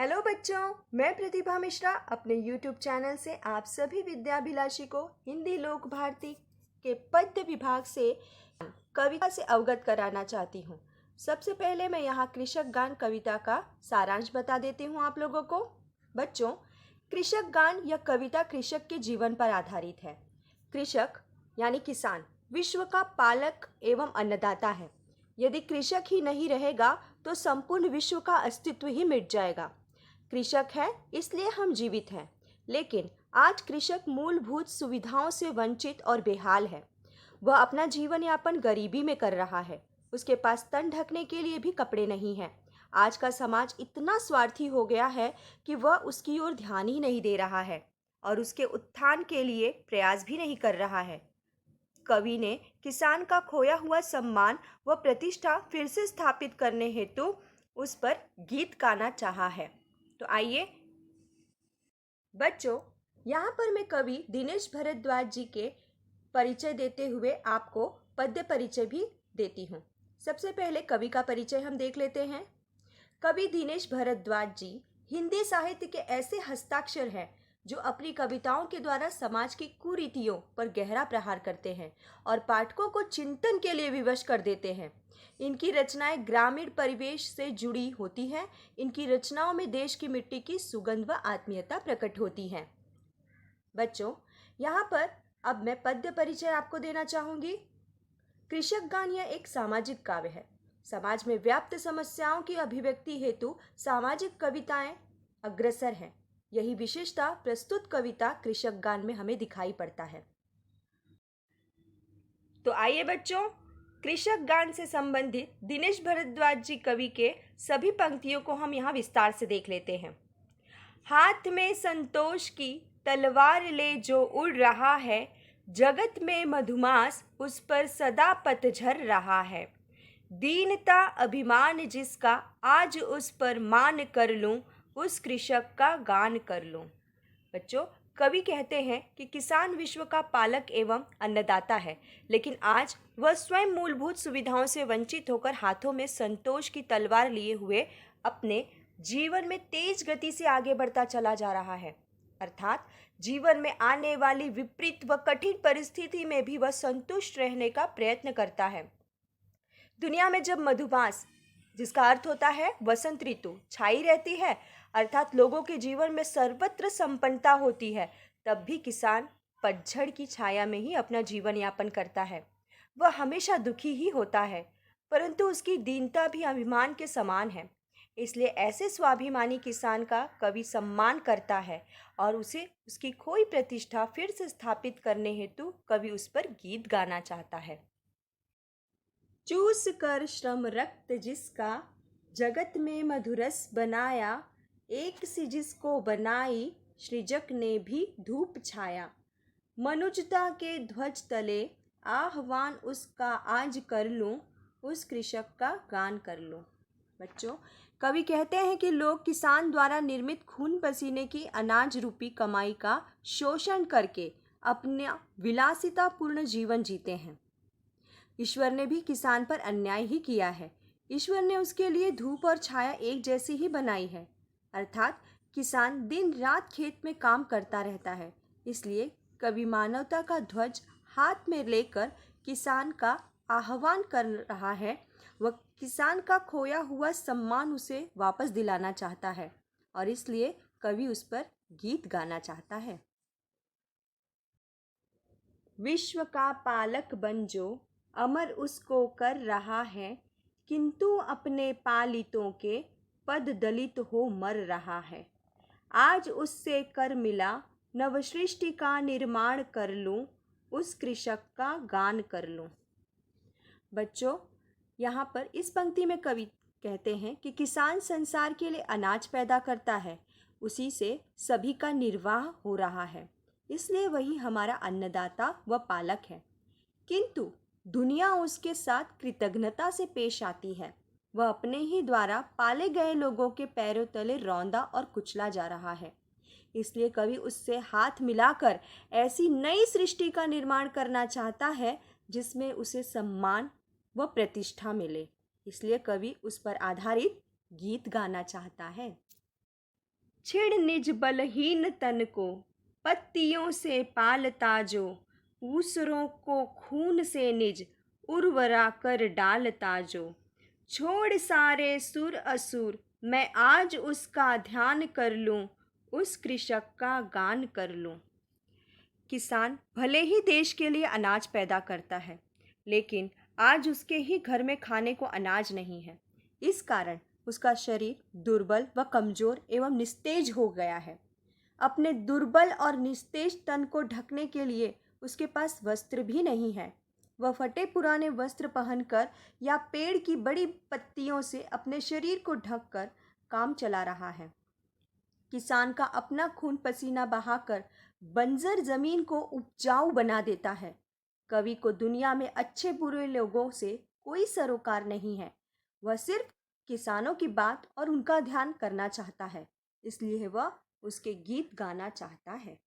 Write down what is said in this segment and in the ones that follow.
Hello बच्चों, मैं प्रतिभा मिश्रा अपने YouTube चैनल से आप सभी विद्याभिलाषी को हिंदी लोक भारती के पद्य विभाग से कविता से अवगत कराना चाहती हूँ। सबसे पहले मैं यहाँ कृषक गान कविता का सारांश बता देती हूँ आप लोगों को। बच्चों, कृषक गान यह कविता कृषक के जीवन पर आधारित है। कृषक यानी किसान विश्व का पालक एवं अन्नदाता है। यदि कृषक ही नहीं रहेगा तो संपूर्ण विश्व का अस्तित्व ही मिट जाएगा। कृषक है इसलिए हम जीवित हैं, लेकिन आज कृषक मूलभूत सुविधाओं से वंचित और बेहाल है। वह अपना जीवन यापन गरीबी में कर रहा है। उसके पास तन ढकने के लिए भी कपड़े नहीं हैं। आज का समाज इतना स्वार्थी हो गया है कि वह उसकी ओर ध्यान ही नहीं दे रहा है और उसके उत्थान के लिए प्रयास भी नहीं कर रहा है। कवि ने किसान का खोया हुआ सम्मान व प्रतिष्ठा फिर से स्थापित करने हेतु उस पर गीत गाना चाहा है। तो आइए बच्चों, यहाँ पर मैं कवि दिनेश भारद्वाज जी के परिचय देते हुए आपको पद्य परिचय भी देती हूँ। सबसे पहले कवि का परिचय हम देख लेते हैं। कवि दिनेश भारद्वाज जी हिंदी साहित्य के ऐसे हस्ताक्षर हैं जो अपनी कविताओं के द्वारा समाज की कुरीतियों पर गहरा प्रहार करते हैं और पाठकों को चिंतन के लिए विवश कर देते हैं। इनकी रचनाएं ग्रामीण परिवेश से जुड़ी होती हैं। इनकी रचनाओं में देश की मिट्टी की सुगंध व आत्मीयता प्रकट होती है। बच्चों, यहाँ पर अब मैं पद्य परिचय आपको देना चाहूंगी। कृषक गान यह एक सामाजिक काव्य है। समाज में व्याप्त समस्याओं की अभिव्यक्ति हेतु सामाजिक कविताएं अग्रसर हैं। यही विशेषता प्रस्तुत कविता कृषक गान में हमें दिखाई पड़ता है। तो आइए बच्चों, कृषक गान से संबंधित दिनेश भारद्वाज जी कवि के सभी पंक्तियों को हम यहाँ विस्तार से देख लेते हैं। हाथ में संतोष की तलवार ले जो उड़ रहा है, जगत में मधुमास उस पर सदा पतझर रहा है। दीनता अभिमान जिसका आज उस पर मान कर लूं, उस कृषक का गान कर लूं। बच्चों, कवि कहते हैं कि किसान विश्व का पालक एवं अन्नदाता है, लेकिन आज वह स्वयं मूलभूत सुविधाओं से वंचित होकर हाथों में संतोष की तलवार लिए हुए अपने जीवन में तेज गति से आगे बढ़ता चला जा रहा है। अर्थात जीवन में आने वाली विपरीत व कठिन परिस्थिति में भी वह संतुष्ट रहने का प्रयत्न करता है। दुनिया में जब मधुमास, जिसका अर्थ होता है वसंत ऋतु, छाई रहती है, अर्थात लोगों के जीवन में सर्वत्र संपन्नता होती है, तब भी किसान पतझड़ की छाया में ही अपना जीवन यापन करता है। वह हमेशा दुखी ही होता है, परंतु उसकी दीनता भी अभिमान के समान है। इसलिए ऐसे स्वाभिमानी किसान का कवि सम्मान करता है और उसे उसकी खोई प्रतिष्ठा फिर से स्थापित करने हेतु कवि उस पर गीत गाना चाहता है। चूस कर श्रम रक्त जिसका जगत में मधुरस बनाया, एक सी जिसको बनाई सृजक ने भी धूप छाया। मनुजता के ध्वज तले आह्वान उसका आज कर लूं, उस कृषक का गान कर लूं। बच्चों, कवि कहते हैं कि लोग किसान द्वारा निर्मित खून पसीने की अनाज रूपी कमाई का शोषण करके अपना विलासितापूर्ण जीवन जीते हैं। ईश्वर ने भी किसान पर अन्याय ही किया है। ईश्वर ने उसके लिए धूप और छाया एक जैसी ही बनाई है, अर्थात किसान दिन रात खेत में काम करता रहता है। इसलिए कवि मानवता का ध्वज हाथ में लेकर किसान का आह्वान कर रहा है। वह किसान का खोया हुआ सम्मान उसे वापस दिलाना चाहता है और इसलिए कवि उस पर गीत गाना चाहता है। विश्व का पालक बन जो अमर उसको कर रहा है, किंतु अपने पालितों के पद दलित हो मर रहा है। आज उससे कर मिला नवसृष्टि का निर्माण कर लूं, उस कृषक का गान कर लूं। बच्चों, यहाँ पर इस पंक्ति में कवि कहते हैं कि किसान संसार के लिए अनाज पैदा करता है, उसी से सभी का निर्वाह हो रहा है, इसलिए वही हमारा अन्नदाता व पालक है। किंतु दुनिया उसके साथ कृतज्ञता से पेश आती है। वह अपने ही द्वारा पाले गए लोगों के पैरों तले रौंदा और कुचला जा रहा है। इसलिए कवि उससे हाथ मिलाकर ऐसी नई सृष्टि का निर्माण करना चाहता है जिसमें उसे सम्मान व प्रतिष्ठा मिले। इसलिए कवि उस पर आधारित गीत गाना चाहता है। छिड़ निज बलहीन तन को, पत्तियों से पालता जो, दूसरों को खून से निज उर्वरा कर डालता जो। छोड़ सारे सुर असुर, मैं आज उसका ध्यान कर लूं, उस कृषक का गान कर लूं। किसान भले ही देश के लिए अनाज पैदा करता है, लेकिन आज उसके ही घर में खाने को अनाज नहीं है। इस कारण उसका शरीर दुर्बल व कमजोर एवं निस्तेज हो गया है। अपने दुर्बल और निस्तेज तन को ढकने के लिए उसके पास वस्त्र भी नहीं है। वह फटे पुराने वस्त्र पहनकर या पेड़ की बड़ी पत्तियों से अपने शरीर को ढककर काम चला रहा है। किसान का अपना खून पसीना बहाकर बंजर जमीन को उपजाऊ बना देता है। कवि को दुनिया में अच्छे बुरे लोगों से कोई सरोकार नहीं है। वह सिर्फ किसानों की बात और उनका ध्यान करना चाहता है, इसलिए वह उसके गीत गाना चाहता है।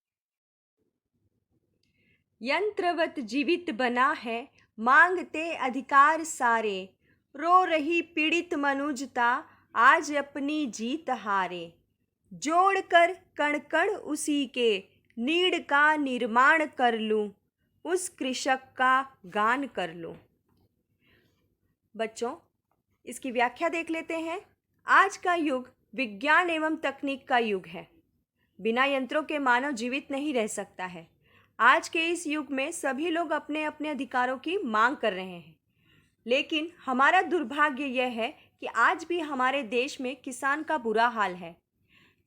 यंत्रवत जीवित बना है, मांगते अधिकार सारे, रो रही पीड़ित मनुजता, आज अपनी जीत हारे। जोड़कर कण कण उसी के, नीड़ का निर्माण कर लूं, उस कृषक का गान कर लूं। बच्चों, इसकी व्याख्या देख लेते हैं। आज का युग विज्ञान एवं तकनीक का युग है। बिना यंत्रों के मानव जीवित नहीं रह सकता है। आज के इस युग में सभी लोग अपने अपने अधिकारों की मांग कर रहे हैं, लेकिन हमारा दुर्भाग्य यह है कि आज भी हमारे देश में किसान का बुरा हाल है।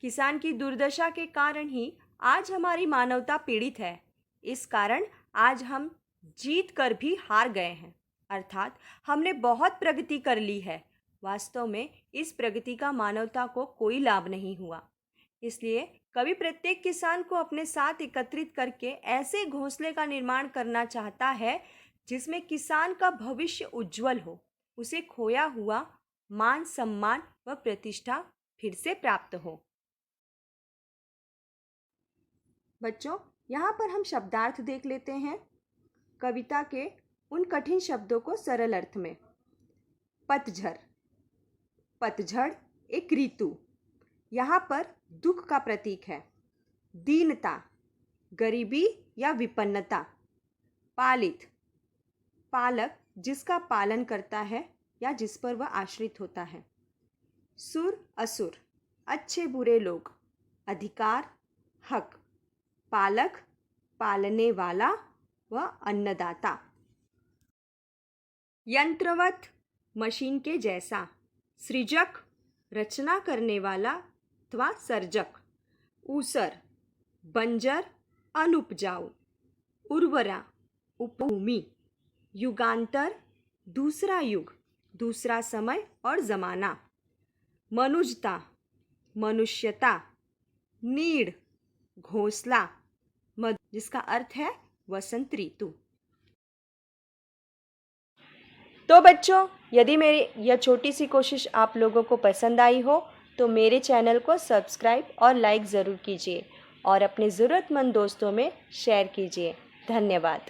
किसान की दुर्दशा के कारण ही आज हमारी मानवता पीड़ित है। इस कारण आज हम जीत कर भी हार गए हैं, अर्थात हमने बहुत प्रगति कर ली है। वास्तव में इस प्रगति का मानवता को कोई लाभ नहीं हुआ। इसलिए कवि प्रत्येक किसान को अपने साथ एकत्रित करके ऐसे घोंसले का निर्माण करना चाहता है जिसमें किसान का भविष्य उज्जवल हो, उसे खोया हुआ मान सम्मान व प्रतिष्ठा फिर से प्राप्त हो। बच्चों, यहाँ पर हम शब्दार्थ देख लेते हैं कविता के उन कठिन शब्दों को सरल अर्थ में। पतझड़, पतझड़ एक ऋतु, यहाँ पर दुख का प्रतीक है। दीनता, गरीबी या विपन्नता। पालित, पालक जिसका पालन करता है या जिस पर वह आश्रित होता है। सुर असुर, अच्छे बुरे लोग। अधिकार, हक। पालक, पालने वाला व अन्नदाता। यंत्रवत, मशीन के जैसा। सृजक, रचना करने वाला अथवा सर्जक। ऊसर, बंजर, अनुपजाऊ। उर्वरा, उपभूमि। युगांतर, दूसरा युग, दूसरा समय और जमाना। मनुजता, मनुष्यता। नीड़, घोंसला, जिसका अर्थ है वसंत ऋतु। तो बच्चों, यदि मेरी यह छोटी सी कोशिश आप लोगों को पसंद आई हो तो मेरे चैनल को सब्सक्राइब और लाइक ज़रूर कीजिए और अपने ज़रूरतमंद दोस्तों में शेयर कीजिए। धन्यवाद।